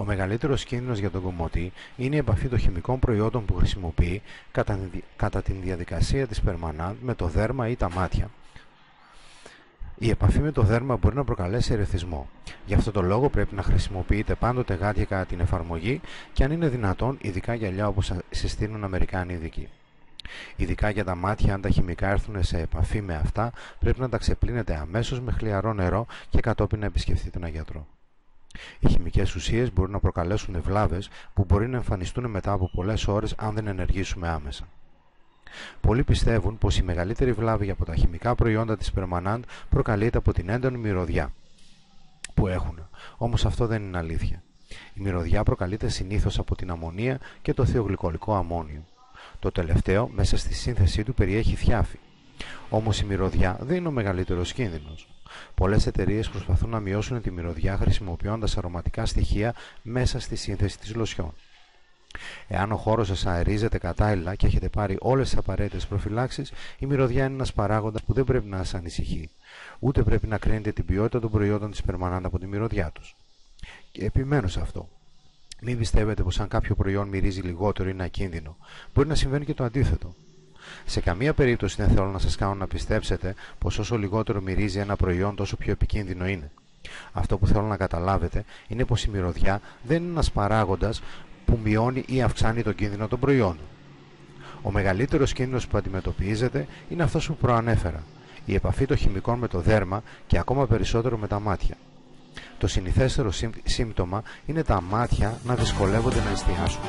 μεγαλύτερος κίνδυνος για τον κομμωτή είναι η επαφή των χημικών προϊόντων που χρησιμοποιεί κατά την διαδικασία της περμανάντ με το δέρμα ή τα μάτια. Η επαφή με το δέρμα μπορεί να προκαλέσει ερεθισμό. Γι' αυτό το λόγο πρέπει να χρησιμοποιείτε πάντοτε γάντια κατά την εφαρμογή και αν είναι δυνατόν ειδικά γυαλιά όπως συστήνουν Αμερικάνοι ειδικοί. Ειδικά για τα μάτια, αν τα χημικά έρθουν σε επαφή με αυτά, πρέπει να τα ξεπλύνετε αμέσως με χλιαρό νερό και κατόπιν να επισκεφτείτε έναν γιατρό. Οι χημικές ουσίες μπορούν να προκαλέσουν βλάβες που μπορεί να εμφανιστούν μετά από πολλές ώρες αν δεν ενεργήσουμε άμεσα. Πολλοί πιστεύουν πως η μεγαλύτερη βλάβη από τα χημικά προϊόντα της περμανάντ προκαλείται από την έντονη μυρωδιά που έχουν, όμως αυτό δεν είναι αλήθεια. Η μυρωδιά προκαλείται συνήθως από την αμμονία και το θεογλυκολικό αμμόνιο. Το τελευταίο μέσα στη σύνθεσή του περιέχει θιάφη. Όμως η μυρωδιά δεν είναι ο μεγαλύτερος κίνδυνος. Πολλές εταιρείες προσπαθούν να μειώσουν τη μυρωδιά χρησιμοποιώντας αρωματικά στοιχεία μέσα στη σύνθεση της λοσιόν. Εάν ο χώρος σας αερίζεται κατάλληλα και έχετε πάρει όλες τις απαραίτητες προφυλάξεις, η μυρωδιά είναι ένας παράγοντας που δεν πρέπει να σας ανησυχεί. Ούτε πρέπει να κρίνετε την ποιότητα των προϊόντων της περμανάντ από τη μυρωδιά τους. Και επιμένω σε αυτό. Μην πιστεύετε πως αν κάποιο προϊόν μυρίζει λιγότερο είναι ακίνδυνο. Μπορεί να συμβαίνει και το αντίθετο. Σε καμία περίπτωση δεν θέλω να σας κάνω να πιστέψετε πως όσο λιγότερο μυρίζει ένα προϊόν τόσο πιο επικίνδυνο είναι. Αυτό που θέλω να καταλάβετε είναι πως η μυρωδιά δεν είναι ένας παράγοντας που μειώνει ή αυξάνει τον κίνδυνο των προϊόντων. Ο μεγαλύτερος κίνδυνος που αντιμετωπίζετε είναι αυτός που προανέφερα, η επαφή των χημικών με το δέρμα και ακόμα περισσότερο με τα μάτια. Το συνηθέστερο σύμπτωμα είναι τα μάτια να δυσκολεύονται να εστιάσουν.